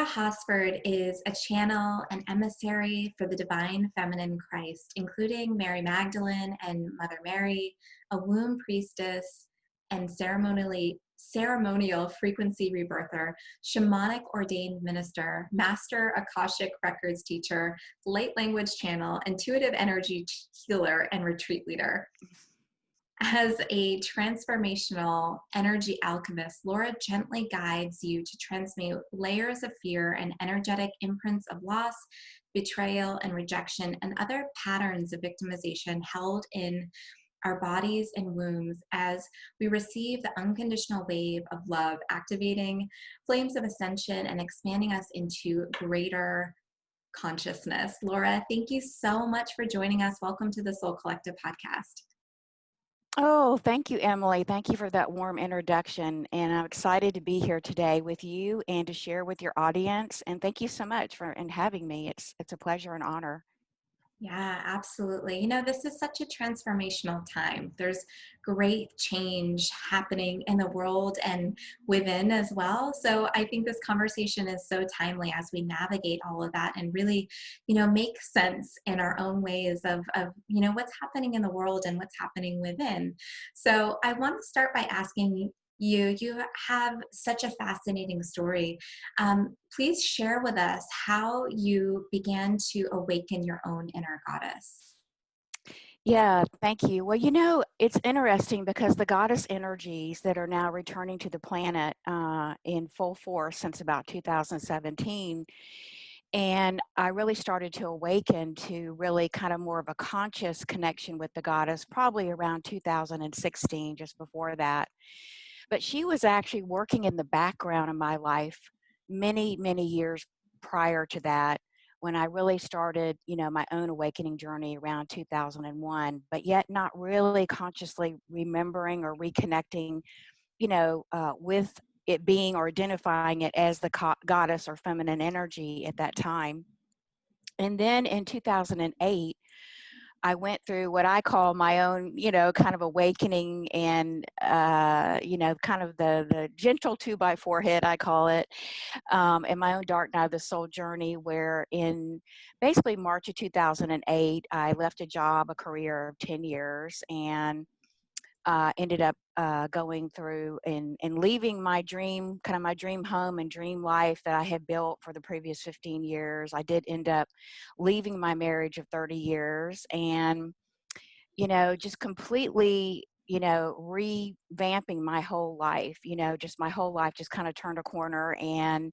Laura Hosford is a channel and emissary for the divine feminine Christ, including Mary Magdalene and Mother Mary, a womb priestess and ceremonial frequency rebirther, shamanic ordained minister, master Akashic records teacher, light language channel, intuitive energy healer, and retreat leader. As a transformational energy alchemist, Laura gently guides you to transmute layers of fear and energetic imprints of loss, betrayal, and rejection, and other patterns of victimization held in our bodies and wombs as we receive the unconditional wave of love, activating flames of ascension and expanding us into greater consciousness. Laura, thank you so much for joining us. Welcome to the Soul Collective podcast. Oh, thank you, Emily. Thank you for that warm introduction. And I'm excited to be here today with you and to share with your audience. And thank you so much for having me. It's a pleasure and honor. Yeah, absolutely. You know, this is such a transformational time. There's great change happening in the world and within as well. So I think this conversation is so timely as we navigate all of that and really, make sense in our own ways of what's happening in the world and what's happening within. So I want to start by asking you have such a fascinating story. Please share with us how you began to awaken your own inner goddess. Yeah, thank you. Well, it's interesting because the goddess energies that are now returning to the planet in full force since about 2017. And I really started to awaken to really kind of more of a conscious connection with the goddess, probably around 2016, just before that. But she was actually working in the background of my life many, many years prior to that when I really started, my own awakening journey around 2001, but yet not really consciously remembering or reconnecting, with it being or identifying it as the goddess or feminine energy at that time. And then in 2008, I went through what I call my own, kind of awakening and, kind of the gentle 2x4 hit, I call it, and my own dark night of the soul journey, where in basically March of 2008, I left a job, a career of 10 years, and ended up going through and leaving my dream, kind of my dream home and dream life that I had built for the previous 15 years. I did end up leaving my marriage of 30 years and, just completely, revamping my whole life, just my whole life just kind of turned a corner. And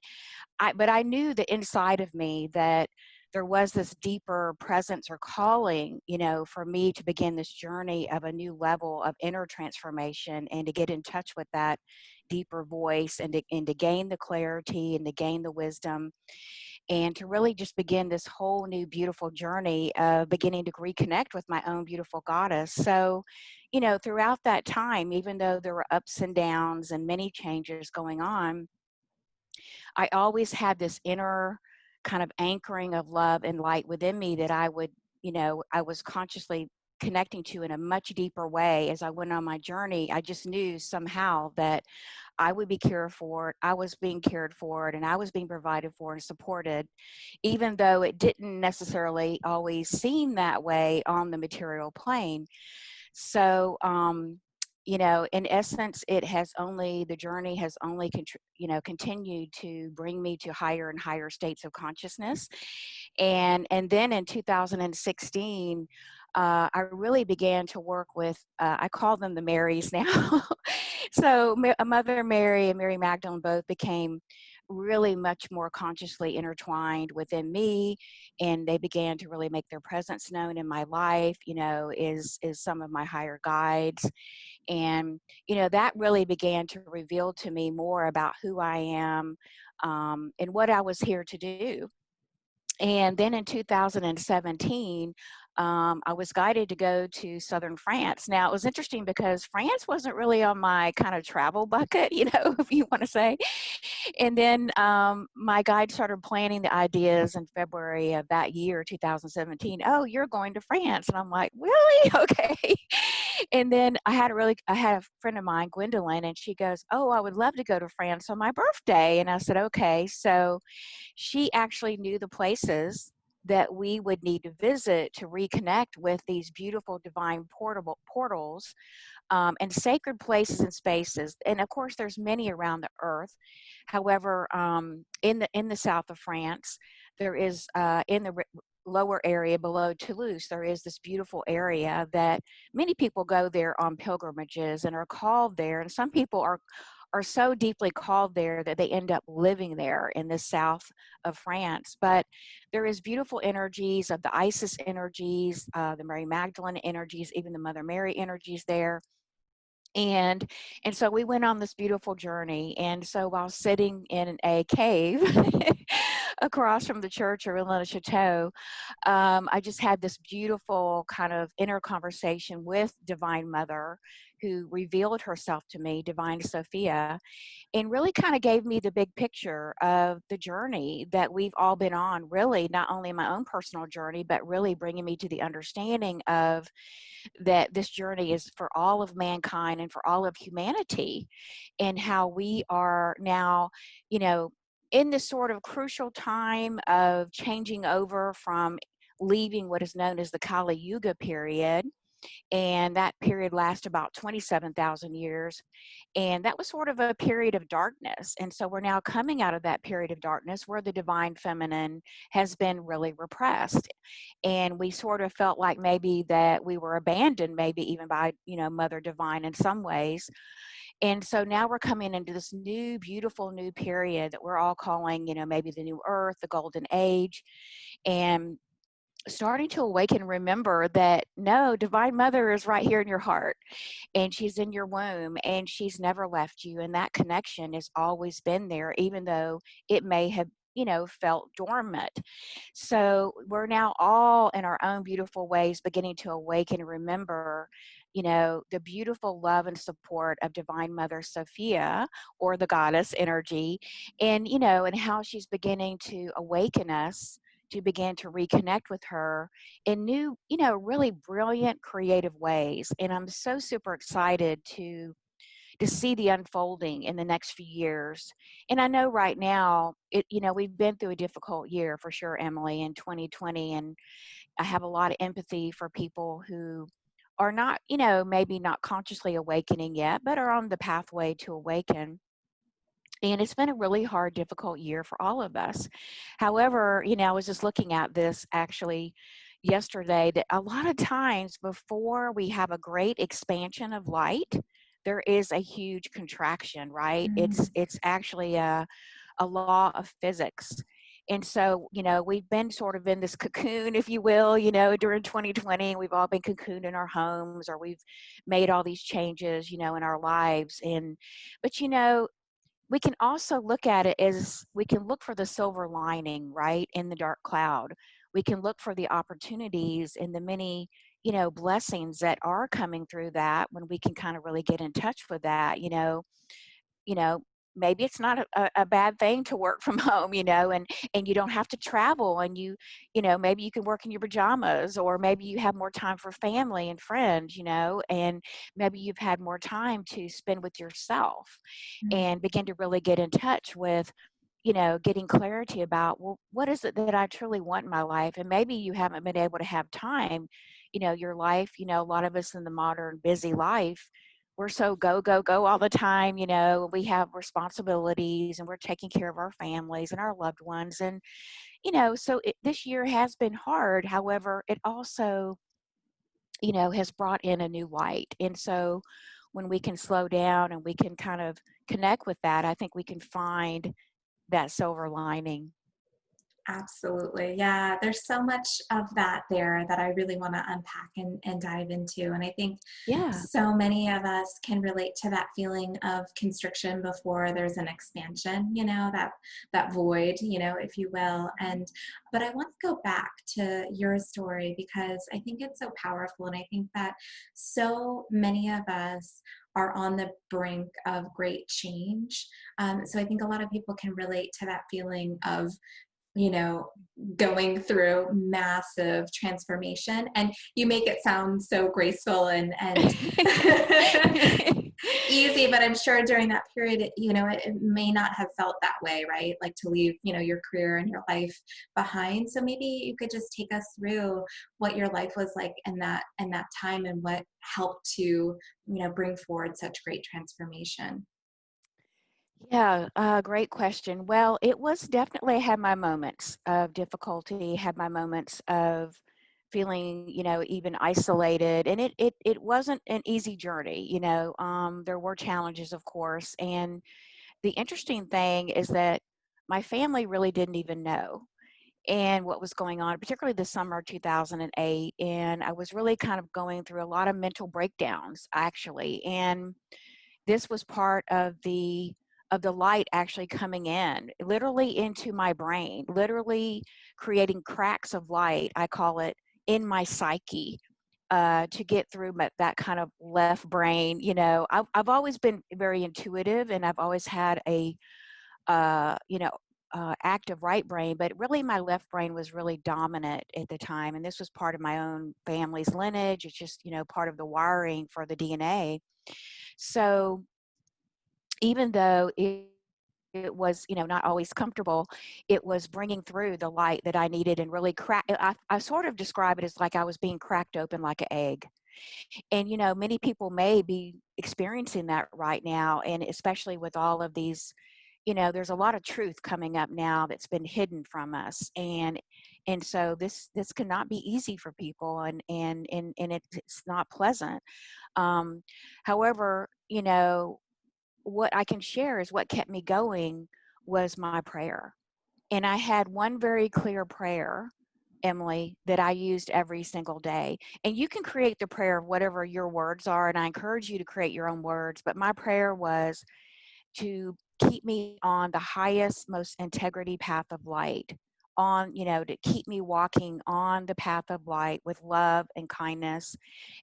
but I knew that inside of me that there was this deeper presence or calling, for me to begin this journey of a new level of inner transformation and to get in touch with that deeper voice and to gain the clarity and to gain the wisdom and to really just begin this whole new beautiful journey of beginning to reconnect with my own beautiful goddess. So, throughout that time, even though there were ups and downs and many changes going on, I always had this inner kind of anchoring of love and light within me that I would, I was consciously connecting to in a much deeper way as I went on my journey. I just knew somehow that I would be cared for, I was being cared for, and I was being provided for and supported, even though it didn't necessarily always seem that way on the material plane. So, in essence, the journey has only, continued to bring me to higher and higher states of consciousness. And then in 2016, I really began to work with, I call them the Marys now. So Mother Mary and Mary Magdalene both became really much more consciously intertwined within me, and they began to really make their presence known in my life, is some of my higher guides. And, that really began to reveal to me more about who I am and what I was here to do. And then in 2017, I was guided to go to southern France. Now, it was interesting because France wasn't really on my kind of travel bucket, if you want to say. And then my guide started planning the ideas in February of that year, 2017. Oh, you're going to France. And I'm like, really? Okay. And then I had a friend of mine, Gwendolyn, and she goes, oh, I would love to go to France on my birthday. And I said, okay. So she actually knew the places that we would need to visit to reconnect with these beautiful divine portals and sacred places and spaces. And of course, there's many around the earth. However, in the south of France, there is in the lower area below Toulouse, there is this beautiful area that many people go there on pilgrimages and are called there. And some people are so deeply called there that they end up living there in the south of France. But there is beautiful energies of the Isis energies, the Mary Magdalene energies, even the Mother Mary energies there. And so we went on this beautiful journey. And so while sitting in a cave across from the church of Rennes-le-Chateau, I just had this beautiful kind of inner conversation with Divine Mother, who revealed herself to me, Divine Sophia, and really kind of gave me the big picture of the journey that we've all been on, really, not only my own personal journey, but really bringing me to the understanding of that this journey is for all of mankind and for all of humanity, and how we are now, you know, in this sort of crucial time of changing over from leaving what is known as the Kali Yuga period. And that period lasts about 27,000 years. And that was sort of a period of darkness. And so we're now coming out of that period of darkness where the divine feminine has been really repressed. And we sort of felt like maybe that we were abandoned, maybe even by, Mother Divine in some ways. And so now we're coming into this new, beautiful new period that we're all calling, maybe the new earth, the golden age. And starting to awaken, remember that no, Divine Mother is right here in your heart, and she's in your womb, and she's never left you, and that connection has always been there, even though it may have felt dormant. So we're now all in our own beautiful ways beginning to awaken and remember the beautiful love and support of Divine Mother Sophia, or the goddess energy, and how she's beginning to awaken us to begin to reconnect with her in new, really brilliant, creative ways. And I'm so super excited to see the unfolding in the next few years. And I know right now, we've been through a difficult year for sure, Emily, in 2020. And I have a lot of empathy for people who are not, maybe not consciously awakening yet, but are on the pathway to awaken. And it's been a really hard, difficult year for all of us. However, I was just looking at this actually yesterday, that a lot of times before we have a great expansion of light, there is a huge contraction, right? Mm. It's actually a law of physics. And so, we've been sort of in this cocoon, if you will, during 2020. We've all been cocooned in our homes, or we've made all these changes, in our lives. But, we can also look at it as we can look for the silver lining, right, in the dark cloud. We can look for the opportunities and the many, blessings that are coming through that when we can kind of really get in touch with that, you know maybe it's not a bad thing to work from home, and you don't have to travel, and maybe you can work in your pajamas, or maybe you have more time for family and friends, and maybe you've had more time to spend with yourself Mm. and begin to really get in touch with getting clarity about, well, what is it that I truly want in my life? And maybe you haven't been able to have time, your life, a lot of us in the modern busy life, we're so go, go, go all the time, we have responsibilities, and we're taking care of our families and our loved ones. And, so this year has been hard. However, it also, has brought in a new light. And so when we can slow down and we can kind of connect with that, I think we can find that silver lining. Absolutely. Yeah, there's so much of that there that I really want to unpack and dive into. And I think Yeah. so many of us can relate to that feeling of constriction before there's an expansion, that void, if you will. And but I want to go back to your story because I think it's so powerful. And I think that so many of us are on the brink of great change. So I think a lot of people can relate to that feeling of you know, going through massive transformation. And you make it sound so graceful and easy, but I'm sure during that period, it may not have felt that way, right? Like to leave, your career and your life behind. So maybe you could just take us through what your life was like in that time and what helped to, bring forward such great transformation. Yeah, great question. Well, it was definitely had my moments of difficulty, had my moments of feeling, even isolated, and it wasn't an easy journey. There were challenges, of course, and the interesting thing is that my family really didn't even know and what was going on, particularly the summer of 2008, and I was really kind of going through a lot of mental breakdowns, actually, and this was part of the light actually coming in literally into my brain, literally creating cracks of light, I call it, in my psyche, to get through that kind of left brain. I've always been very intuitive, and I've always had a active right brain, but really my left brain was really dominant at the time, and this was part of my own family's lineage. It's just part of the wiring for the DNA. So even though it was, not always comfortable, it was bringing through the light that I needed and really I sort of describe it as like I was being cracked open like an egg. And, many people may be experiencing that right now. And especially with all of these, there's a lot of truth coming up now that's been hidden from us. And so this cannot be easy for people, and it's not pleasant. Um, However, what I can share is what kept me going was my prayer. And I had one very clear prayer, Emily, that I used every single day. And you can create the prayer of whatever your words are. And I encourage you to create your own words. But my prayer was to keep me on the highest, most integrity path of light, to keep me walking on the path of light with love and kindness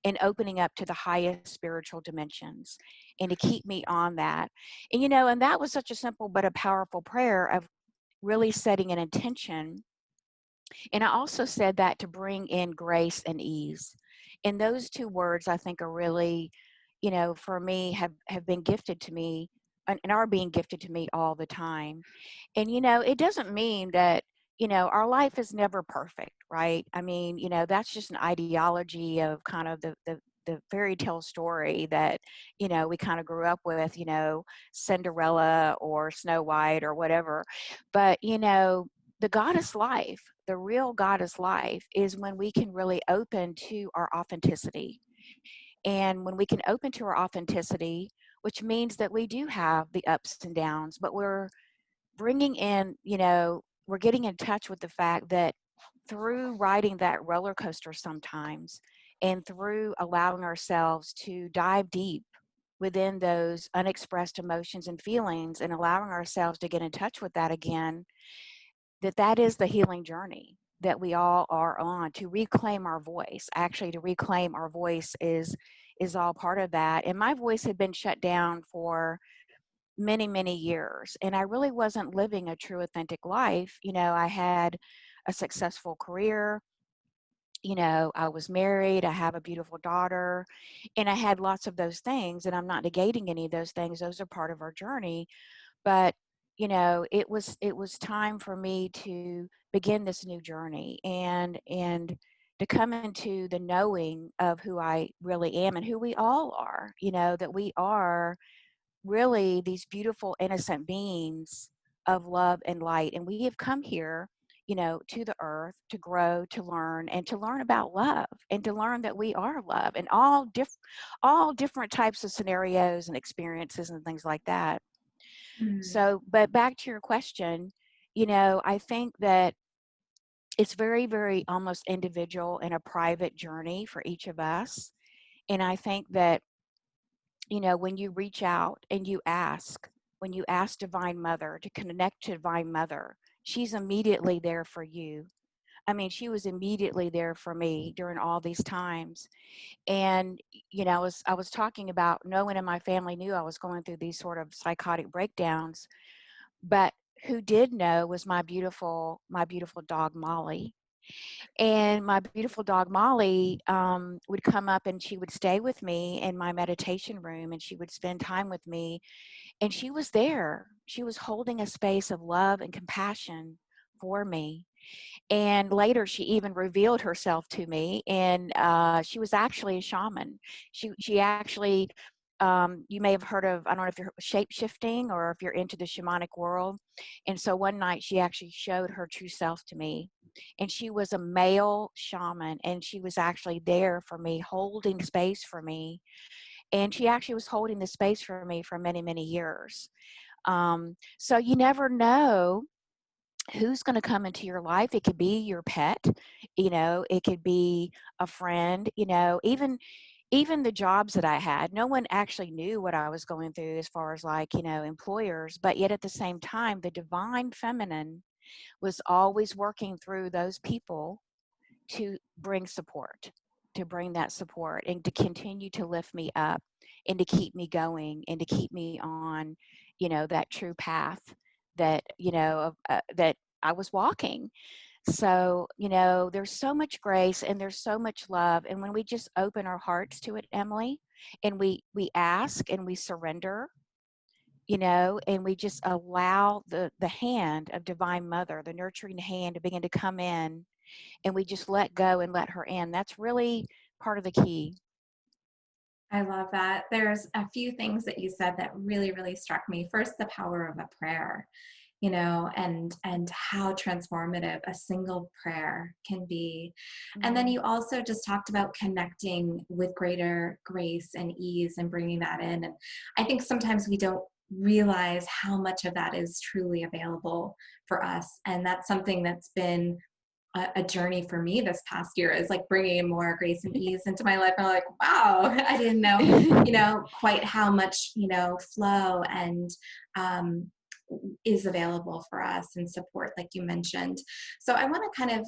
and opening up to the highest spiritual dimensions, and to keep me on that. And that was such a simple but a powerful prayer of really setting an intention. And I also said that to bring in grace and ease. And those two words I think are really, for me have been gifted to me, and are being gifted to me all the time. And it doesn't mean that, our life is never perfect, right? I mean, that's just an ideology of kind of the fairy tale story that, we kind of grew up with, Cinderella or Snow White or whatever. But, the goddess life, the real goddess life, is when we can really open to our authenticity. And when we can open to our authenticity, which means that we do have the ups and downs, but we're bringing in, we're getting in touch with the fact that through riding that roller coaster sometimes, and through allowing ourselves to dive deep within those unexpressed emotions and feelings, and allowing ourselves to get in touch with that again, that is the healing journey that we all are on, to reclaim our voice. Actually, to reclaim our voice is all part of that. And my voice had been shut down for many, many years, and I really wasn't living a true authentic life. I had a successful career. I was married, I have a beautiful daughter, and I had lots of those things, and I'm not negating any of those things. Those are part of our journey. But it was time for me to begin this new journey, and to come into the knowing of who I really am, and who we all are. That we are really these beautiful innocent beings of love and light, and we have come here, to the earth, to grow, to learn, and to learn about love, and to learn that we are love, and all different types of scenarios and experiences and things like that. Mm, So, but back to your question, I think that it's very, very almost individual and a private journey for each of us. And I think that, when you reach out and when you ask Divine Mother to connect to Divine Mother, she's immediately there for you. I mean, she was immediately there for me during all these times. And, I was talking about no one in my family knew I was going through these sort of psychotic breakdowns, but who did know was my beautiful dog Molly. And my beautiful dog Molly would come up and she would stay with me in my meditation room and she would spend time with me. And she was there. She was holding a space of love and compassion for me. And later, she even revealed herself to me, and she was actually a shaman. She actually, you may have heard of, I don't know if you're shape shifting or if you're into the shamanic world. And so one night, she actually showed her true self to me, and she was a male shaman, and she was actually there for me, holding space for me. And she actually was holding the space for me for many, many years. So you never know who's going to come into your life. It could be your pet, it could be a friend, even the jobs that I had. No one actually knew what I was going through as far as like, employers, but yet at the same time, the divine feminine was always working through those people to bring support, to bring that support and to continue to lift me up and to keep me going and to keep me on, that true path that, that I was walking. So, there's so much grace and there's so much love. And when we just open our hearts to it, Emily, and we ask and we surrender, and we just allow the hand of Divine Mother, the nurturing hand, to begin to come in, and we just let go and let her in. That's really part of the key. I love that. There's a few things that you said that really, really struck me. First, the power of a prayer, and how transformative a single prayer can be. And then Mhm. you also just talked about connecting with greater grace and ease and bringing that in. And I think sometimes we don't realize how much of that is truly available for us. And that's something that's been a journey for me this past year, is like bringing in more grace and ease into my life. I'm like, wow, I didn't know, quite how much, flow and um, is available for us, and support, like you mentioned. So I want to kind of,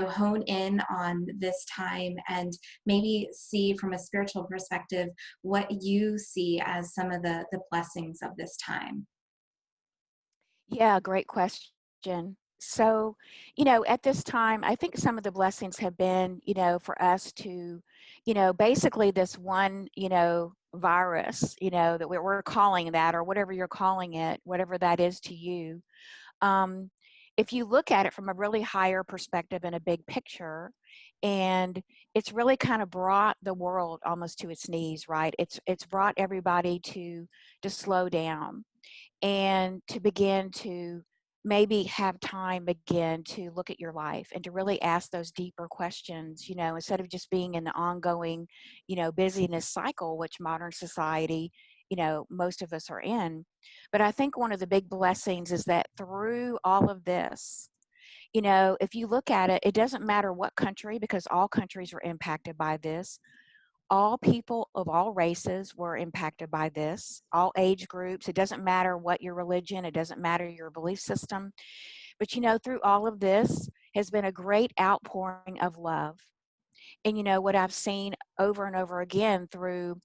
hone in on this time and maybe see from a spiritual perspective what you see as some of the blessings of this time. Yeah, great question. So, at this time, I think some of the blessings have been, for us to, basically this one, virus, that we're calling that, or whatever you're calling it, whatever that is to you. Um, if you look at it from a really higher perspective and a big picture, and it's really kind of brought the world almost to its knees, right? It's brought everybody to slow down and to begin to maybe have time again to look at your life and to really ask those deeper questions, instead of just being in the ongoing, busyness cycle, which modern society, most of us are in. But I think one of the big blessings is that through all of this, if you look at it, it doesn't matter what country, because all countries are impacted by this. All people of all races were impacted by this, all age groups. It doesn't matter what your religion, it doesn't matter your belief system. But through all of this has been a great outpouring of love. And what I've seen over and over again through,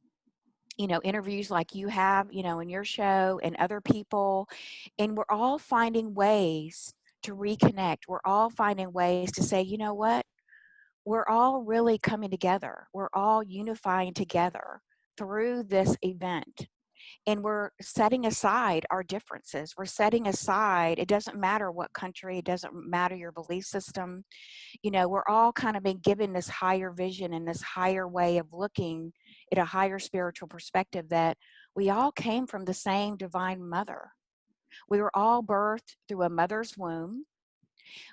interviews like you have, in your show and other people, and we're all finding ways to reconnect. We're all finding ways to say, you know what? We're all really coming together. We're all unifying together through this event. And we're setting aside our differences. We're setting aside, it doesn't matter what country, it doesn't matter your belief system. We're all kind of been given this higher vision and this higher way of looking at a higher spiritual perspective, that we all came from the same divine mother. We were all birthed through a mother's womb.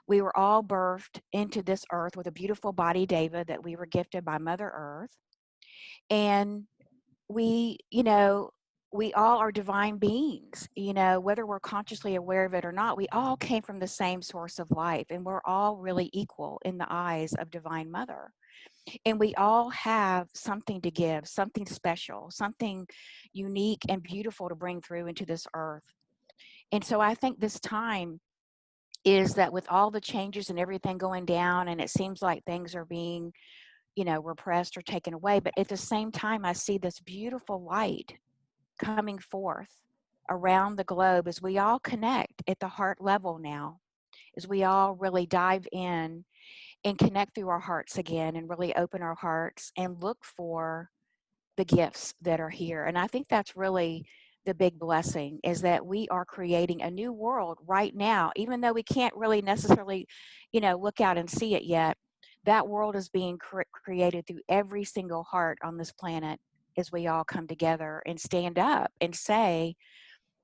We were all birthed into this earth with a beautiful body, David, that we were gifted by Mother Earth. And we, we all are divine beings, you know, whether we're consciously aware of it or not. We all came from the same source of life, and we're all really equal in the eyes of Divine Mother. And we all have something to give, something special, something unique and beautiful to bring through into this earth. And so I think this time is that with all the changes and everything going down, and it seems like things are being, you know, repressed or taken away, but at the same time, I see this beautiful light coming forth around the globe as we all connect at the heart level now, as we all really dive in and connect through our hearts again and really open our hearts and look for the gifts that are here. And I think that's really the big blessing, is that we are creating a new world right now, even though we can't really necessarily, you know, look out and see it yet. That world is being created through every single heart on this planet as we all come together and stand up and say,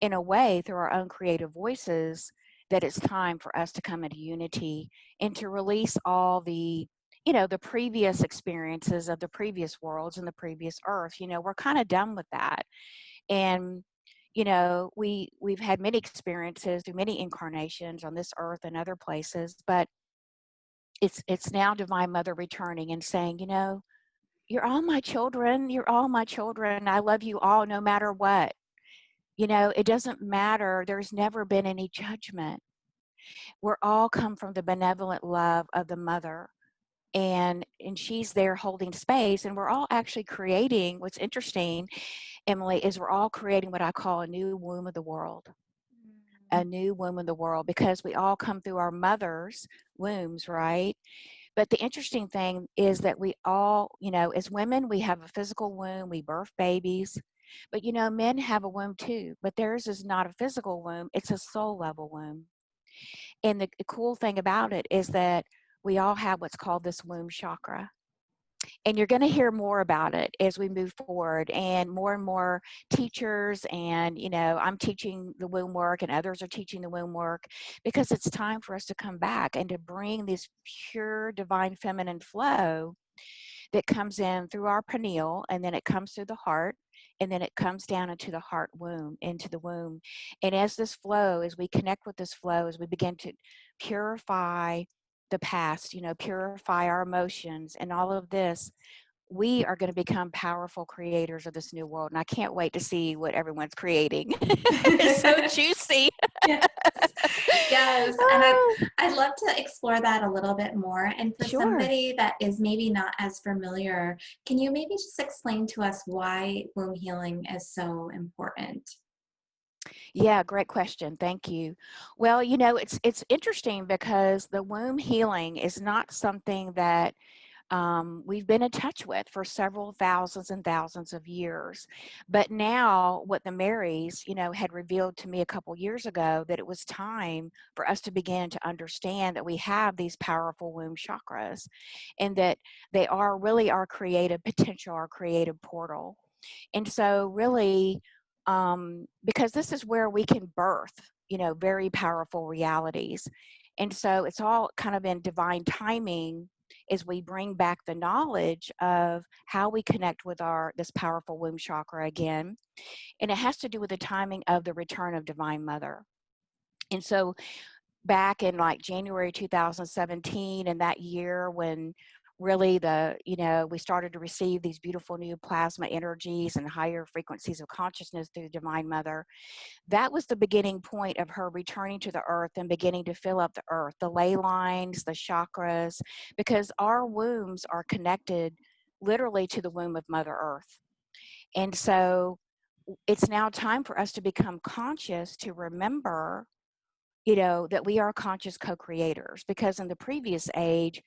in a way, through our own creative voices, that it's time for us to come into unity and to release all the, you know, the previous experiences of the previous worlds and the previous earth. You know, we're kind of done with that. And you know, we've had many experiences through many incarnations on this earth and other places, but it's now Divine Mother returning and saying, you know, you're all my children, you're all my children, I love you all no matter what. You know, it doesn't matter. There's never been any judgment. We're all come from the benevolent love of the mother. And she's there holding space. And we're all actually creating, what's interesting, Emily, is we're all creating what I call a new womb of the world. A new womb of the world, because we all come through our mother's wombs, right? But the interesting thing is that we all, you know, as women, we have a physical womb, we birth babies. But, you know, men have a womb too, but theirs is not a physical womb, it's a soul level womb. And the cool thing about it is that we all have what's called this womb chakra. And you're going to hear more about it as we move forward, and more teachers, and you know, I'm teaching the womb work and others are teaching the womb work, because it's time for us to come back and to bring this pure divine feminine flow that comes in through our pineal, and then it comes through the heart, and then it comes down into the heart womb, into the womb. And as this flow, as we connect with this flow, as we begin to purify the past, you know, purify our emotions and all of this, we are going to become powerful creators of this new world. And I can't wait to see what everyone's creating. It's so juicy. Yes. Yes. And Oh, I'd love to explore that a little bit more. And for sure. somebody that is maybe not as familiar, can you maybe just explain to us why womb healing is so important? Yeah, great question. Thank you. Well, you know, it's interesting because the womb healing is not something that we've been in touch with for several thousands and thousands of years. But now, what the Marys, you know, had revealed to me a couple years ago, that it was time for us to begin to understand that we have these powerful womb chakras, and that they are really our creative potential, our creative portal. And so, really, because this is where we can birth, you know, very powerful realities. And so, it's all kind of in divine timing as we bring back the knowledge of how we connect with our this powerful womb chakra again. And it has to do with the timing of the return of Divine Mother. And so, back in like January 2017, and that year when really the, you know, we started to receive these beautiful new plasma energies and higher frequencies of consciousness through Divine Mother, that was the beginning point of her returning to the earth and beginning to fill up the earth, the ley lines, the chakras, because our wombs are connected literally to the womb of Mother Earth. And so it's now time for us to become conscious, to remember, you know, that we are conscious co-creators, because in the previous age,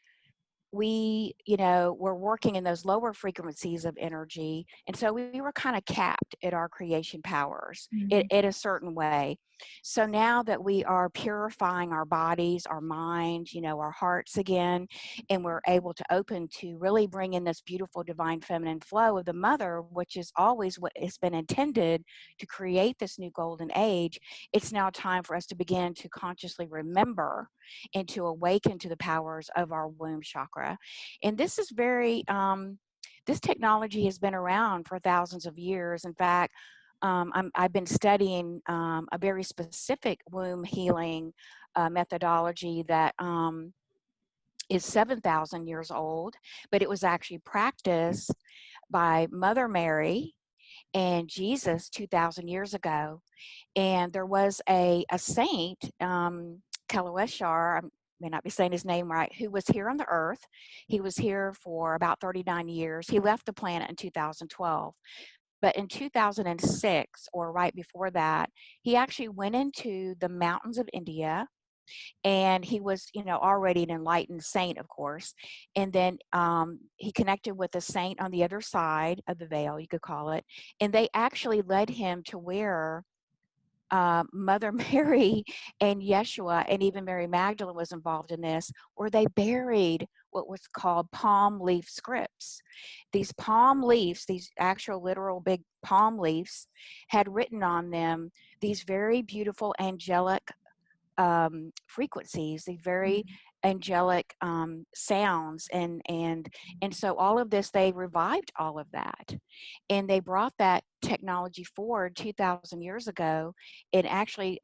we, you know, were working in those lower frequencies of energy. And so we were kind of capped at our creation powers Mhm. in a certain way. So now that we are purifying our bodies, our minds, you know, our hearts again, and we're able to open to really bring in this beautiful divine feminine flow of the mother, which is always what has been intended to create this new golden age, it's now time for us to begin to consciously remember and to awaken to the powers of our womb chakra. And this is very, this technology has been around for thousands of years. In fact, I've been studying a very specific womb healing methodology that is 7,000 years old, but it was actually practiced by Mother Mary and Jesus 2,000 years ago. And there was a saint, Kalaweshar, I may not be saying his name right, who was here on the earth. He was here for about 39 years. He left the planet in 2012. But in 2006, or right before that, he actually went into the mountains of India, and he was, already an enlightened saint, of course. And then he connected with a saint on the other side of the veil, you could call it. And they actually led him to where Mother Mary and Yeshua, and even Mary Magdalene was involved in this, where they buried what was called palm leaf scripts. These palm leaves, these actual literal big palm leaves, had written on them these very beautiful angelic frequencies, the very Mm. angelic sounds, and so all of this, they revived all of that, and they brought that technology forward 2,000 years ago. And actually,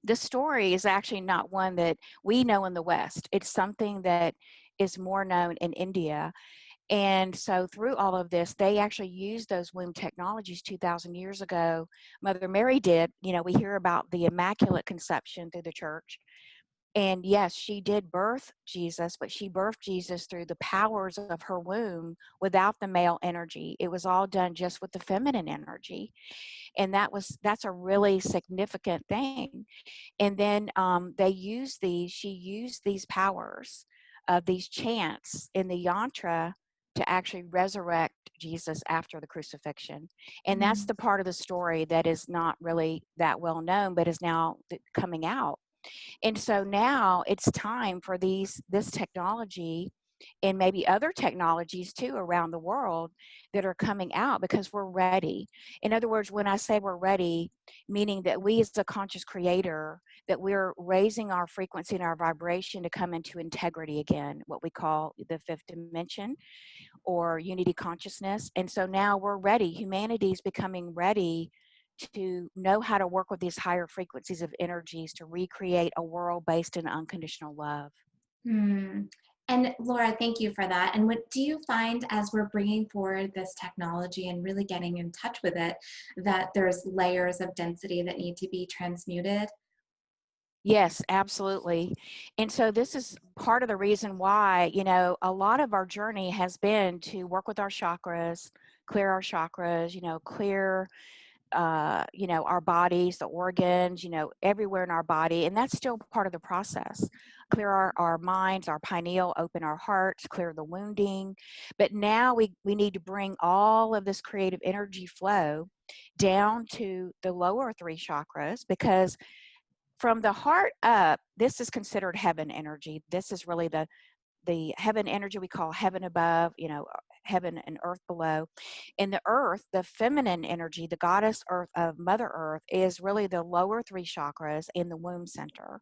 this story is actually not one that we know in the West. It's something that is more known in India. And so through all of this, they actually used those womb technologies 2,000 years ago. Mother Mary did. We hear about the Immaculate Conception through the church. And yes, she did birth Jesus, but she birthed Jesus through the powers of her womb without the male energy. It was all done just with the feminine energy. And that's a really significant thing. And then she used these powers of these chants in the yantra to actually resurrect Jesus after the crucifixion. And that's Mm. the part of the story that is not really that well known, but is now coming out. And so now it's time for this technology, and maybe other technologies too around the world, that are coming out, because we're ready. In other words, when I say we're ready, meaning that we as a conscious creator, that we're raising our frequency and our vibration to come into integrity again, what we call the fifth dimension or unity consciousness. And so now we're ready. Humanity is becoming ready to know how to work with these higher frequencies of energies to recreate a world based in unconditional love. Mm. And Laura, thank you for that. And what do you find as we're bringing forward this technology and really getting in touch with it, that there's layers of density that need to be transmuted? Yes, absolutely. And so this is part of the reason why, a lot of our journey has been to work with our chakras, clear our chakras, clear our bodies, the organs, everywhere in our body. And that's still part of the process. Clear our minds, our pineal, open our hearts, clear the wounding. But now we need to bring all of this creative energy flow down to the lower three chakras, because from the heart up, this is considered heaven energy. This is really the heaven energy we call heaven above, heaven and earth below. In the earth, the feminine energy, the goddess earth of Mother Earth, is really the lower three chakras in the womb center.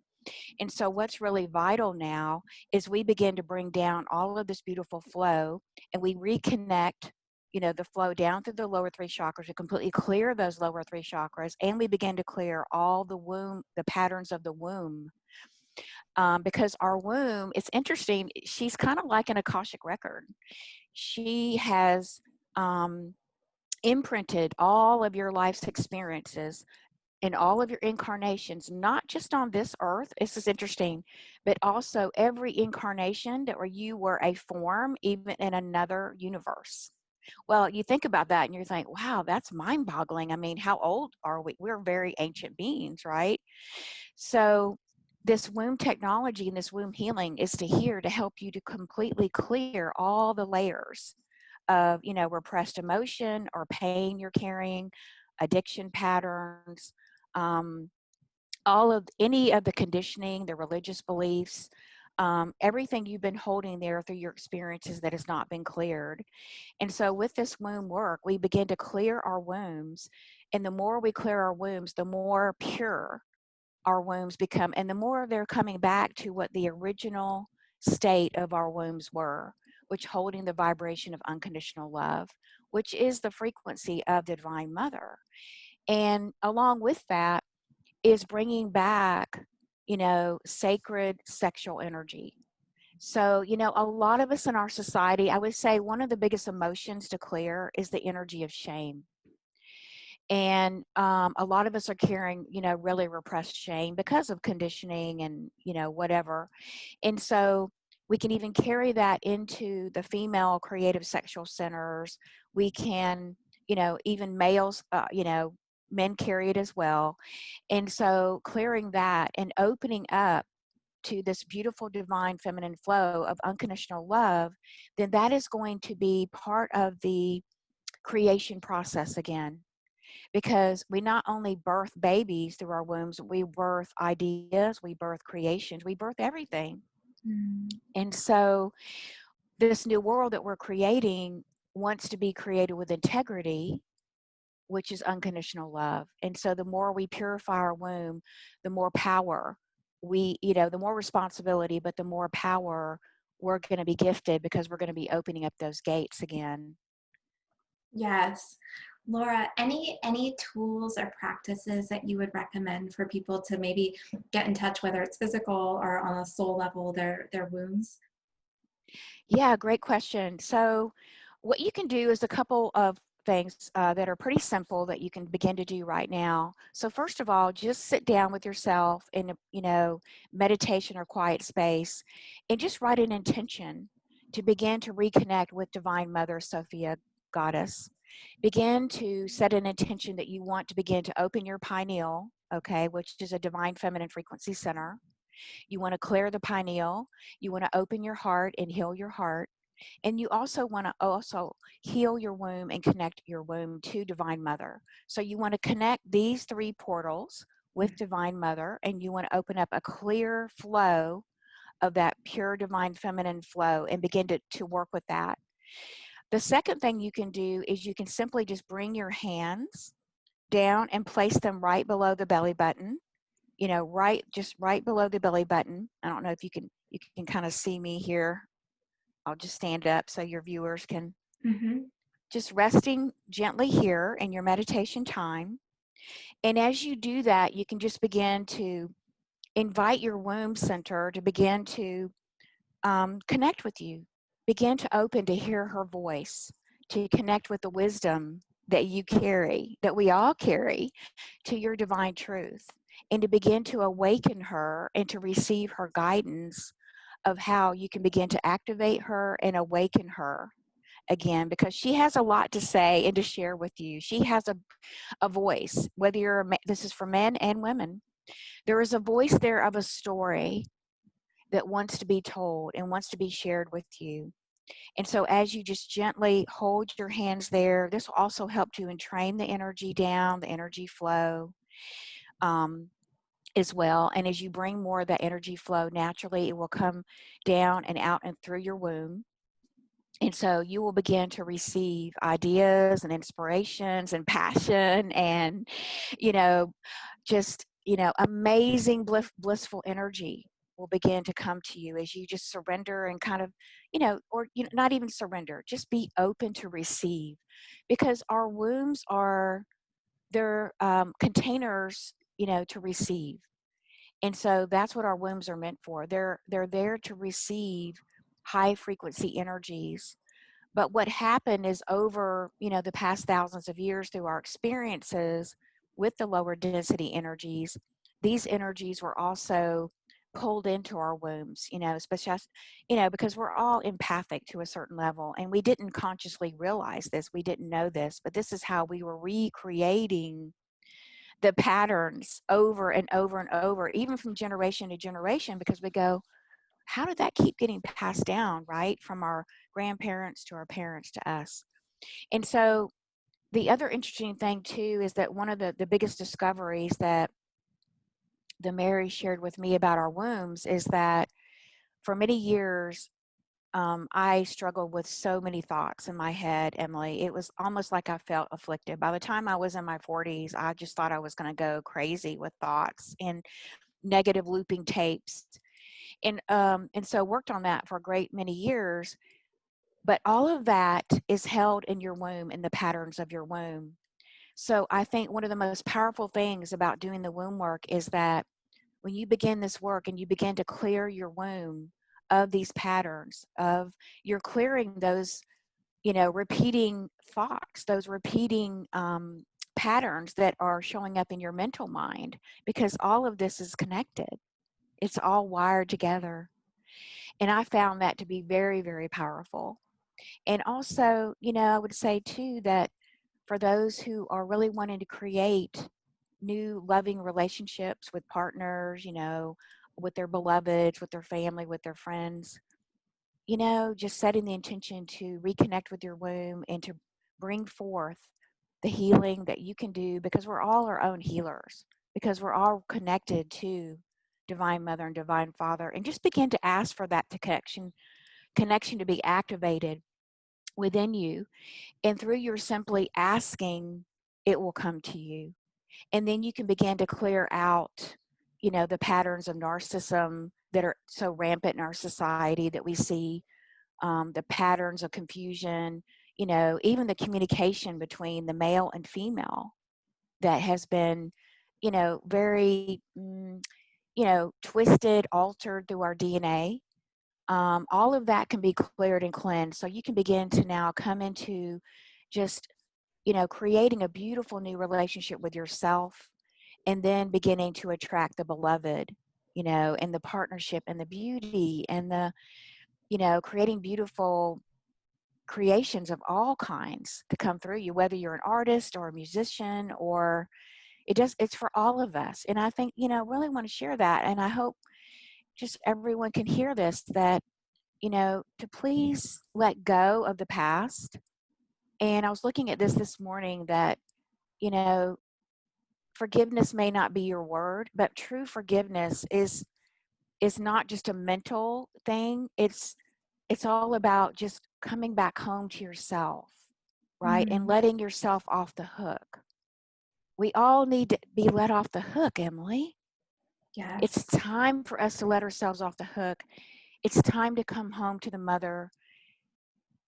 And so what's really vital now is we begin to bring down all of this beautiful flow, and we reconnect, the flow down through the lower three chakras. We completely clear those lower three chakras, and we begin to clear all the womb, the patterns of the womb. Because our womb, it's interesting, she's kind of like an Akashic record. She has imprinted all of your life's experiences in all of your incarnations, not just on this earth. This is interesting, but also every incarnation that where you were a form, even in another universe. Well, you think about that and you think, wow, that's mind boggling. I mean, how old are we? We're very ancient beings, right? So this womb technology and this womb healing is here to help you to completely clear all the layers of, repressed emotion or pain you're carrying, addiction patterns, um, all of any of the conditioning, the religious beliefs, everything you've been holding there through your experiences that has not been cleared. And so with this womb work, we begin to clear our wombs. And the more we clear our wombs, the more pure our wombs become, and the more they're coming back to what the original state of our wombs were, which holding the vibration of unconditional love, which is the frequency of the Divine Mother. And along with that is bringing back, sacred sexual energy. So, a lot of us in our society, I would say one of the biggest emotions to clear is the energy of shame. And a lot of us are carrying, really repressed shame because of conditioning and, whatever. And so we can even carry that into the female creative sexual centers. We can, even males, men carry it as well. And so clearing that and opening up to this beautiful divine feminine flow of unconditional love, then that is going to be part of the creation process again. Because we not only birth babies through our wombs, we birth ideas, we birth creations, we birth everything. Mm. And so this new world that we're creating wants to be created with integrity, which is unconditional love. And so the more we purify our womb, the more power the more responsibility, but the more power we're going to be gifted, because we're going to be opening up those gates again. Yes. Laura, any tools or practices that you would recommend for people to maybe get in touch, whether it's physical or on a soul level, their wounds? Yeah, great question. So, what you can do is a couple of things that are pretty simple that you can begin to do right now. So, first of all, just sit down with yourself in meditation or quiet space, and just write an intention to begin to reconnect with Divine Mother Sophia, Goddess. Begin to set an intention that you want to begin to open your pineal, okay, which is a divine feminine frequency center. You want to clear the pineal. You want to open your heart and heal your heart. And you also want to heal your womb and connect your womb to Divine Mother. So you want to connect these three portals with Divine Mother, and you want to open up a clear flow of that pure divine feminine flow and begin to work with that. The second thing you can do is you can simply just bring your hands down and place them right below the belly button, right below the belly button. I don't know if you can kind of see me here. I'll just stand up so your viewers can, Mm-hmm. just resting gently here in your meditation time. And as you do that, you can just begin to invite your womb center to begin to connect with you, begin to open to hear her voice, to connect with the wisdom that you carry, that we all carry, to your divine truth, and to begin to awaken her and to receive her guidance of how you can begin to activate her and awaken her again, because she has a lot to say and to share with you. She has a voice, whether this is for men and women. There is a voice there of a story that wants to be told and wants to be shared with you. And so as you just gently hold your hands there, this will also help to entrain the energy down, the energy flow um, as well. And as you bring more of that energy flow, naturally it will come down and out and through your womb. And so you will begin to receive ideas and inspirations and passion and, you know, just, amazing blissful energy will begin to come to you as you just surrender and kind of, or not even surrender, just be open to receive, because our wombs are, they're containers, to receive. And so that's what our wombs are meant for. They're there to receive high frequency energies. But what happened is, over, the past thousands of years, through our experiences with the lower density energies, these energies were also pulled into our wombs, especially, because we're all empathic to a certain level, and we didn't consciously realize this. We didn't know this, but this is how we were recreating the patterns over and over and over, even from generation to generation, because we go, how did that keep getting passed down, right? From our grandparents to our parents to us. And so the other interesting thing too is that one of the biggest discoveries that the Mary shared with me about our wombs is that for many years, I struggled with so many thoughts in my head, Emily. It was almost like I felt afflicted. By the time I was in my 40s, I just thought I was going to go crazy with thoughts and negative looping tapes. And so worked on that for a great many years. But all of that is held in your womb, in the patterns of your womb. So I think one of the most powerful things about doing the womb work is that when you begin this work and you begin to clear your womb of these patterns, of you're clearing those, repeating thoughts, those repeating patterns that are showing up in your mental mind, because all of this is connected. It's all wired together. And I found that to be very, very powerful. And also, I would say too that for those who are really wanting to create new loving relationships with partners, with their beloveds, with their family, with their friends, just setting the intention to reconnect with your womb and to bring forth the healing that you can do, because we're all our own healers, because we're all connected to Divine Mother and Divine Father, and just begin to ask for that connection to be activated within you. And through your simply asking, it will come to you. And then you can begin to clear out, the patterns of narcissism that are so rampant in our society that we see, the patterns of confusion, even the communication between the male and female that has been, very, twisted, altered through our DNA. All of that can be cleared and cleansed. So you can begin to now come into just, creating a beautiful new relationship with yourself, and then beginning to attract the beloved, and the partnership and the beauty and the, creating beautiful creations of all kinds to come through you, whether you're an artist or a musician, or it's for all of us. And I think, really want to share that. And I hope just everyone can hear this, that, to please let go of the past. And I was looking at this morning that, you know, forgiveness may not be your word, but true forgiveness is not just a mental thing. It's all about just coming back home to yourself, right? And Mm, letting yourself off the hook. We all need to be let off the hook, Emily. It's yes. time for us to let ourselves off the hook. It's time to come home to the mother.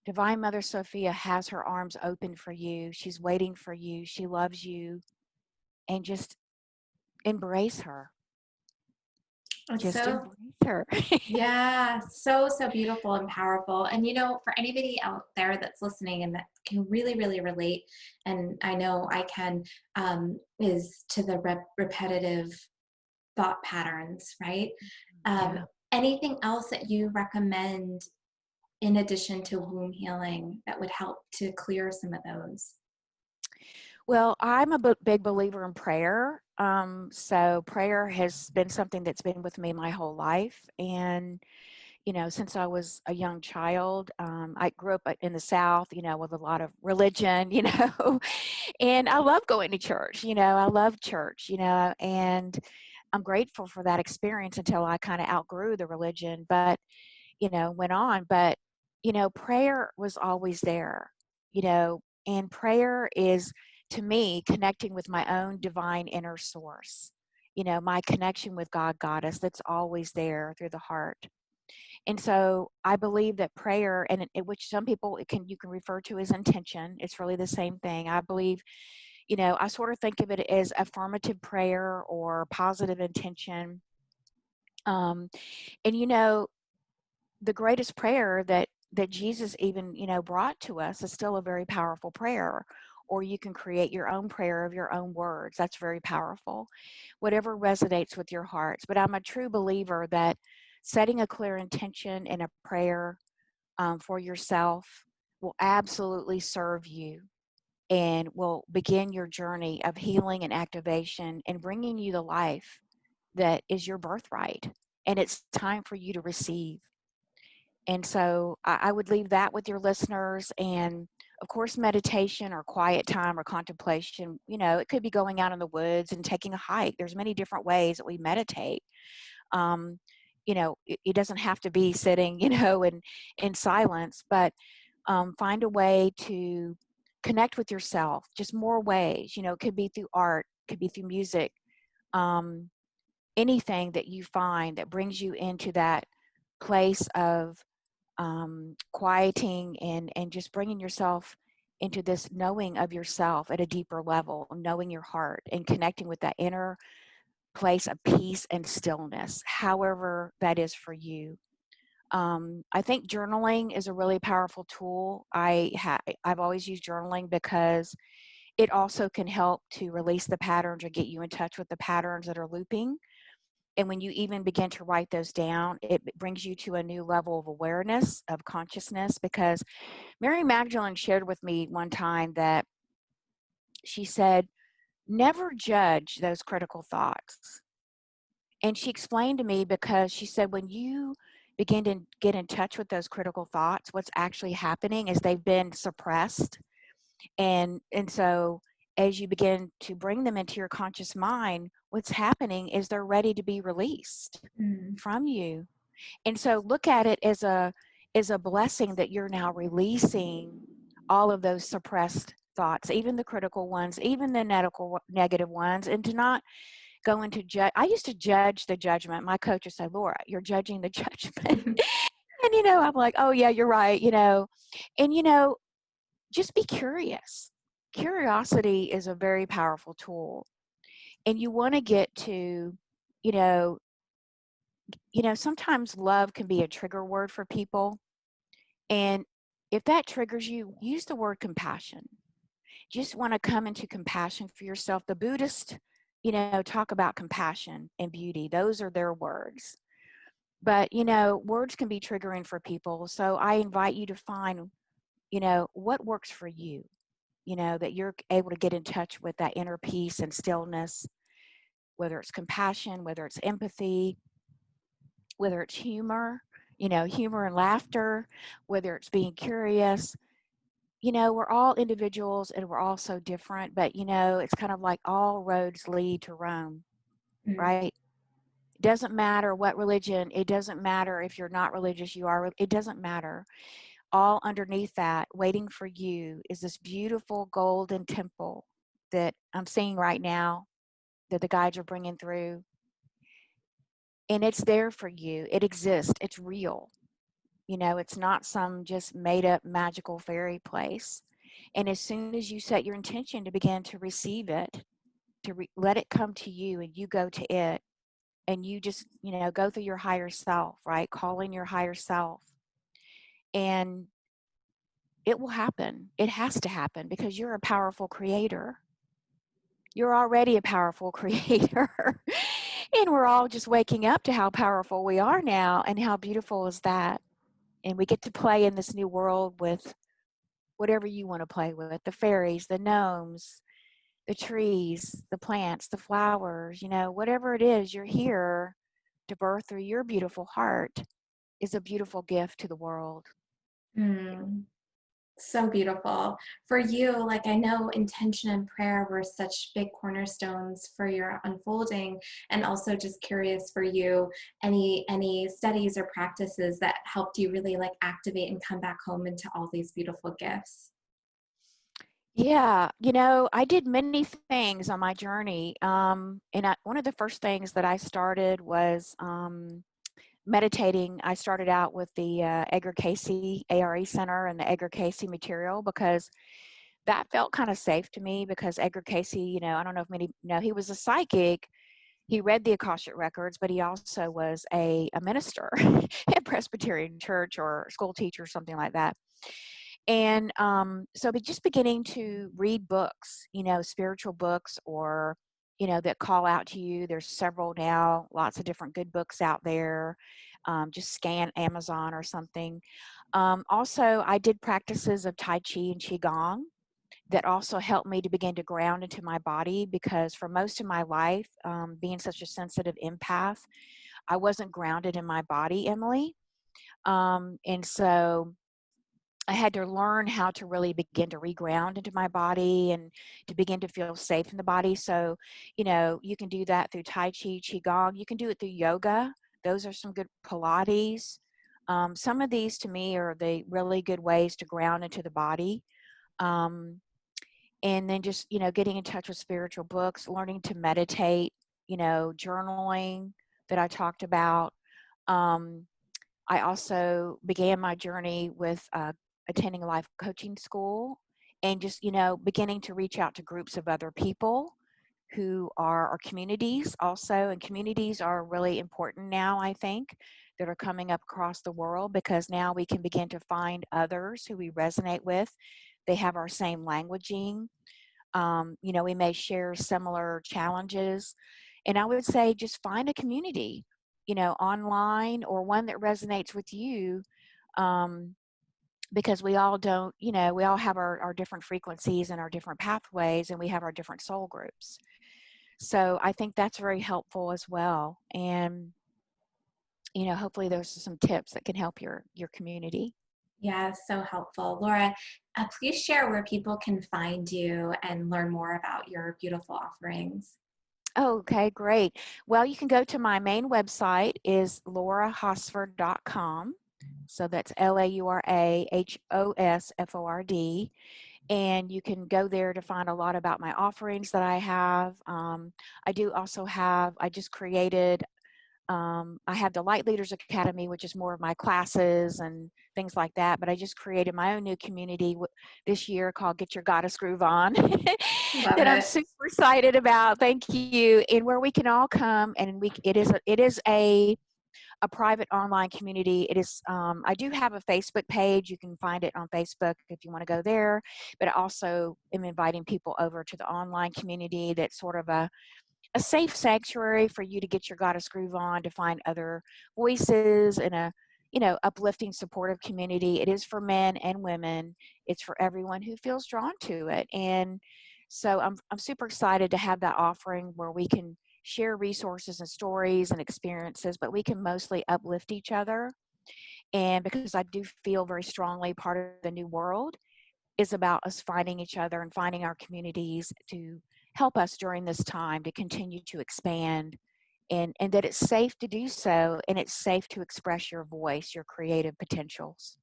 Divine Mother Sophia has her arms open for you. She's waiting for you. She loves you. And just embrace her. It's Just so, embrace her. yeah, so, so beautiful and powerful. And, for anybody out there that's listening and that can really, really relate, and I know I can, is to the repetitive thought patterns, right? Um, Yeah. Anything else that you recommend in addition to womb healing that would help to clear some of those? Well, I'm a big believer in prayer. So prayer has been something that's been with me my whole life. And, since I was a young child, I grew up in the South, with a lot of religion, and I love going to church, I love church, and I'm grateful for that experience until I kind of outgrew the religion, but, went on. But, prayer was always there, and prayer is, to me, connecting with my own divine inner source, my connection with God, Goddess, that's always there through the heart. And so I believe that prayer, and which some people you can refer to as intention, it's really the same thing. I believe, I sort of think of it as affirmative prayer or positive intention. Um, and the greatest prayer that Jesus even, brought to us is still a very powerful prayer. Or you can create your own prayer of your own words. That's very powerful. Whatever resonates with your hearts. But I'm a true believer that setting a clear intention in a prayer, for yourself, will absolutely serve you and will begin your journey of healing and activation and bringing you the life that is your birthright. And it's time for you to receive. And so I would leave that with your listeners. And of course, meditation or quiet time or contemplation, it could be going out in the woods and taking a hike. There's many different ways that we meditate. Um, it doesn't have to be sitting, in silence, but find a way to connect with yourself, just more ways. It could be through art, could be through music, um, anything that you find that brings you into that place of quieting and just bringing yourself into this knowing of yourself at a deeper level, knowing your heart and connecting with that inner place of peace and stillness, however that is for you. I think journaling is a really powerful tool. I've always used journaling because it also can help to release the patterns or get you in touch with the patterns that are looping. And when you even begin to write those down, it brings you to a new level of awareness, of consciousness. Because Mary Magdalene shared with me one time that she said, never judge those critical thoughts. And she explained to me, because she said, when you begin to get in touch with those critical thoughts, what's actually happening is they've been suppressed. And so as you begin to bring them into your conscious mind, what's happening is they're ready to be released Mm. from you. And so look at it as a blessing that you're now releasing all of those suppressed thoughts, even the critical ones, even the negative ones, and to not go into judge. I used to judge the judgment. My coach would say, Laura, you're judging the judgment. And, I'm like, oh, yeah, you're right, And, just be curious. Curiosity is a very powerful tool. And you want to get to, you know, sometimes love can be a trigger word for people. And if that triggers you, use the word compassion. Just want to come into compassion for yourself. The Buddhists, talk about compassion and beauty. Those are their words. But, words can be triggering for people. So I invite you to find, what works for you, that you're able to get in touch with that inner peace and stillness, whether it's compassion, whether it's empathy, whether it's humor, humor and laughter, whether it's being curious. We're all individuals and we're all so different, but, it's kind of like all roads lead to Rome, Mm. right? It doesn't matter what religion, it doesn't matter if you're not religious, it doesn't matter. All underneath that, waiting for you, is this beautiful golden temple that I'm seeing right now, that the guides are bringing through. And it's there for you. It exists. It's real. It's not some just made up magical fairy place. And as soon as you set your intention to begin to receive it, let it come to you and you go to it, and you just, go through your higher self, right? Calling your higher self. And it will happen. It has to happen because you're a powerful creator. You're already a powerful creator. And we're all just waking up to how powerful we are now, and how beautiful is that. And we get to play in this new world with whatever you want to play with, the fairies, the gnomes, the trees, the plants, the flowers, whatever it is, you're here to birth through your beautiful heart is a beautiful gift to the world. Mm. So beautiful. For you, like I know intention and prayer were such big cornerstones for your unfolding, and also just curious for you, any studies or practices that helped you really like activate and come back home into all these beautiful gifts. Yeah, I did many things on my journey. One of the first things that I started was meditating. I started out with the Edgar Casey ARE Center and the Edgar Casey material, because that felt kind of safe to me. Because Edgar Casey, I don't know if many know, he was a psychic. He read the Akashic records, but he also was a minister at Presbyterian church or school teacher, something like that. And so just beginning to read books, spiritual books, or, that call out to you. There's several now, lots of different good books out there. Just scan Amazon or something. Also, I did practices of Tai Chi and Qigong that also helped me to begin to ground into my body, because for most of my life, being such a sensitive empath, I wasn't grounded in my body, Emily. And so I had to learn how to really begin to reground into my body and to begin to feel safe in the body. So, you can do that through Tai Chi, Qigong. You can do it through yoga. Those are some good Pilates. Some of these to me are the really good ways to ground into the body. And then just, getting in touch with spiritual books, learning to meditate, journaling that I talked about. Um, I also began my journey with attending a life coaching school and just, beginning to reach out to groups of other people who are our communities also. And communities are really important now, I think, that are coming up across the world, because now we can begin to find others who we resonate with. They have our same languaging. We may share similar challenges. And I would say just find a community, online, or one that resonates with you. Um, because we all don't, we all have our different frequencies and our different pathways, and we have our different soul groups. So I think that's very helpful as well. And, hopefully those are some tips that can help your community. Yeah, so helpful. Laura, please share where people can find you and learn more about your beautiful offerings. Oh, okay, great. Well, you can go to my main website is laurahosford.com. So that's LauraHosford. And you can go there to find a lot about my offerings that I have. I do also have, I just created, I have the Light Leaders Academy, which is more of my classes and things like that. But I just created my own new community this year called Get Your Goddess Groove On Love that I'm it. super excited about. Thank you. And where we can all come, and it is a private online community. It is, I do have a Facebook page. You can find it on Facebook if you want to go there, but I also am inviting people over to the online community. That's sort of a safe sanctuary for you to get your goddess groove on, to find other voices in a, uplifting, supportive community. It is for men and women. It's for everyone who feels drawn to it. And so I'm super excited to have that offering where we can share resources and stories and experiences, but we can mostly uplift each other. And because I do feel very strongly part of the new world is about us finding each other and finding our communities to help us during this time to continue to expand, and that it's safe to do so, and it's safe to express your voice, your creative potentials.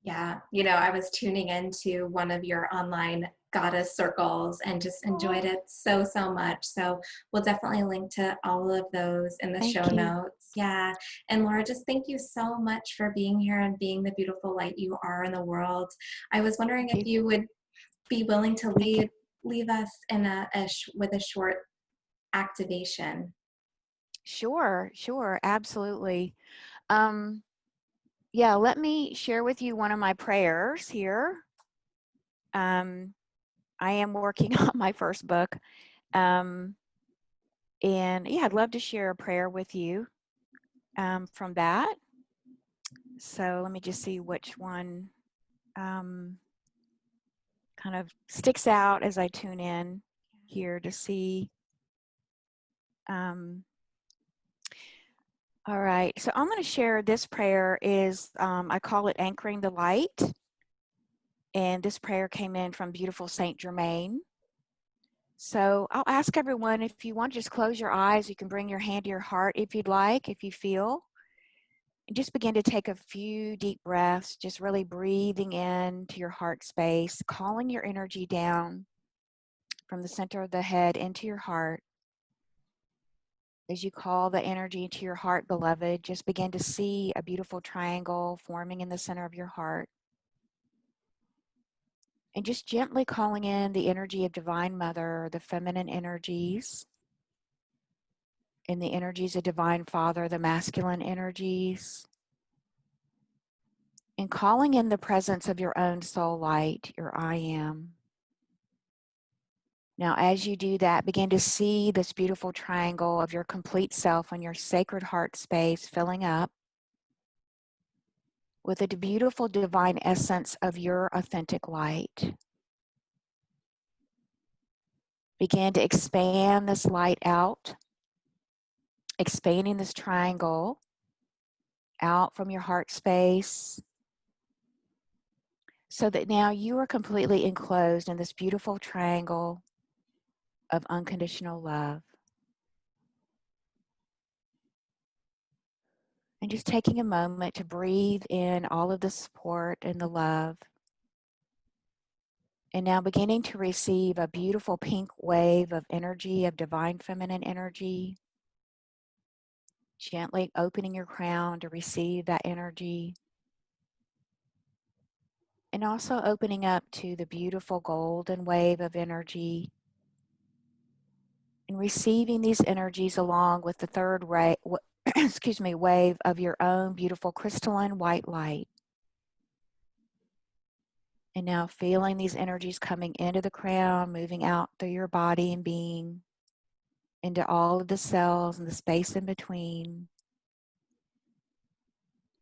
Yeah, I was tuning into one of your online goddess circles and just enjoyed Oh, it so, so much. So we'll definitely link to all of those in the show thank you. notes. Yeah. And Laura, just thank you so much for being here and being the beautiful light you are in the world. I was wondering Thank if you. you would be willing to Thank you. leave us in with a short activation. Sure, sure, absolutely. Um, yeah, let me share with you one of my prayers here. Um, I am working on my first book. Um, and yeah, I'd love to share a prayer with you from that. So let me just see which one um, kind of sticks out as I tune in here to see. Um, all right, so I'm going to share this prayer is, I call it Anchoring the Light. And this prayer came in from beautiful Saint Germain. So I'll ask everyone, if you want, just close your eyes. You can bring your hand to your heart if you'd like, if you feel. And just begin to take a few deep breaths, just really breathing in to your heart space, calling your energy down from the center of the head into your heart. As you call the energy into your heart, beloved, just begin to see a beautiful triangle forming in the center of your heart. And just gently calling in the energy of Divine Mother, the feminine energies, and the energies of Divine Father, the masculine energies, and calling in the presence of your own soul light, your I am. Now, as you do that, begin to see this beautiful triangle of your complete self on your sacred heart space filling up with a beautiful divine essence of your authentic light. Begin to expand this light out, expanding this triangle out from your heart space, so that now you are completely enclosed in this beautiful triangle of unconditional love. And just taking a moment to breathe in all of the support and the love. And now beginning to receive a beautiful pink wave of energy, of divine feminine energy, Gently opening your crown to receive that energy. And also opening up to the beautiful golden wave of energy and receiving these energies along with the third wave of your own beautiful crystalline white light. And now feeling these energies coming into the crown, moving out through your body and being, into all of the cells and the space in between.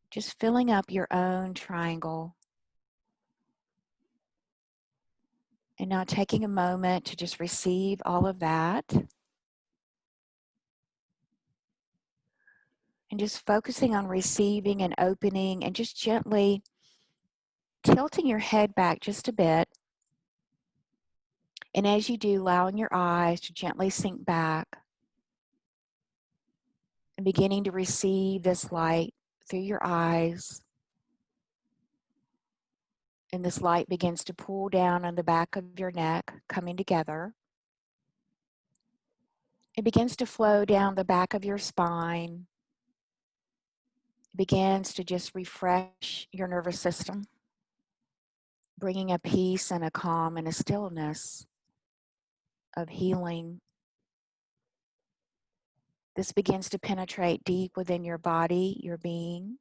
Just filling up your own triangle. And now taking a moment to just receive all of that. And just focusing on receiving and opening and just gently tilting your head back just a bit. And as you do, allowing your eyes to gently sink back and beginning to receive this light through your eyes. And this light begins to pull down on the back of your neck, coming together. It begins to flow down the back of your spine. It begins to just refresh your nervous system, bringing a peace and a calm and a stillness of healing. This begins to penetrate deep within your body, your being.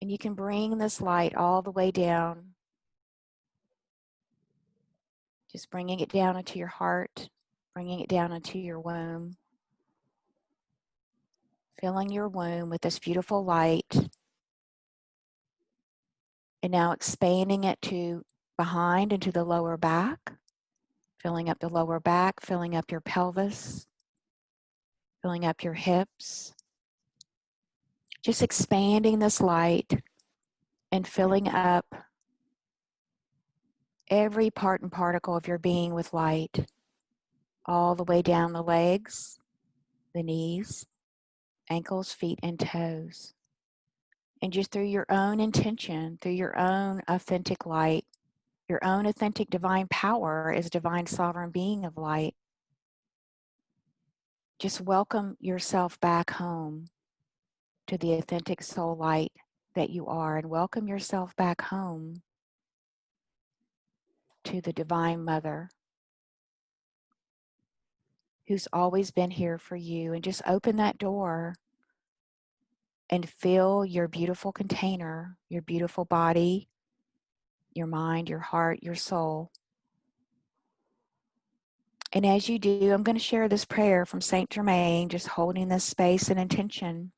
And you can bring this light all the way down, just bringing it down into your heart, bringing it down into your womb, filling your womb with this beautiful light. And now expanding it to behind into the lower back, filling up the lower back, filling up your pelvis, filling up your hips. Just expanding this light and filling up every part and particle of your being with light, all the way down the legs, the knees, ankles, feet, and toes. And just through your own intention, through your own authentic light, your own authentic divine power as divine sovereign being of light, just welcome yourself back home to the authentic soul light that you are, and welcome yourself back home to the Divine Mother who's always been here for you. And just open that door and fill your beautiful container, your beautiful body, your mind, your heart, your soul. And as you do, I'm going to share this prayer from Saint Germain, just holding this space and intention.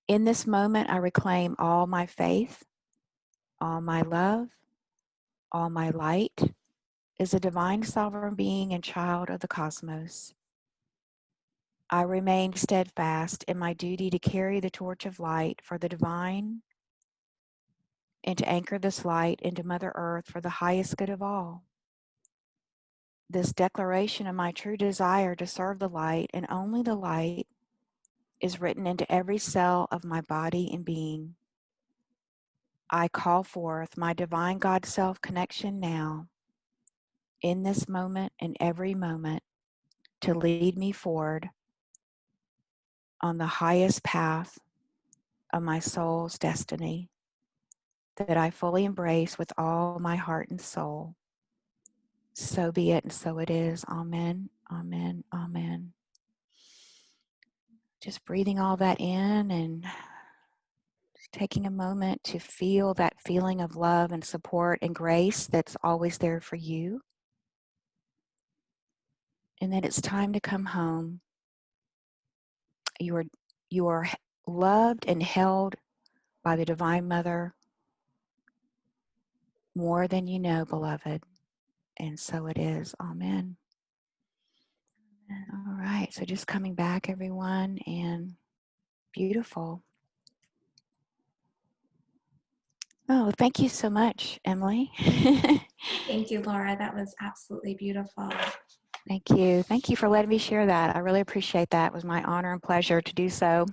In this moment, I reclaim all my faith, all my love, all my light as a divine sovereign being and child of the cosmos. I remain steadfast in my duty to carry the torch of light for the divine and to anchor this light into Mother Earth for the highest good of all. This declaration of my true desire to serve the light and only the light is written into every cell of my body and being. I call forth my divine God self connection now, in this moment and every moment, to lead me forward on the highest path of my soul's destiny that I fully embrace with all my heart and soul. So be it and so it is. Amen, amen, amen. Just breathing all that in and taking a moment to feel that feeling of love and support and grace that's always there for you. And then it's time to come home. You are loved and held by the Divine Mother more than you know, beloved. And so it is. Amen. All right. So just coming back, everyone, and beautiful. Oh, thank you so much, Emily. Thank you, Laura. That was absolutely beautiful. Thank you. Thank you for letting me share that. I really appreciate that. It was my honor and pleasure to do so.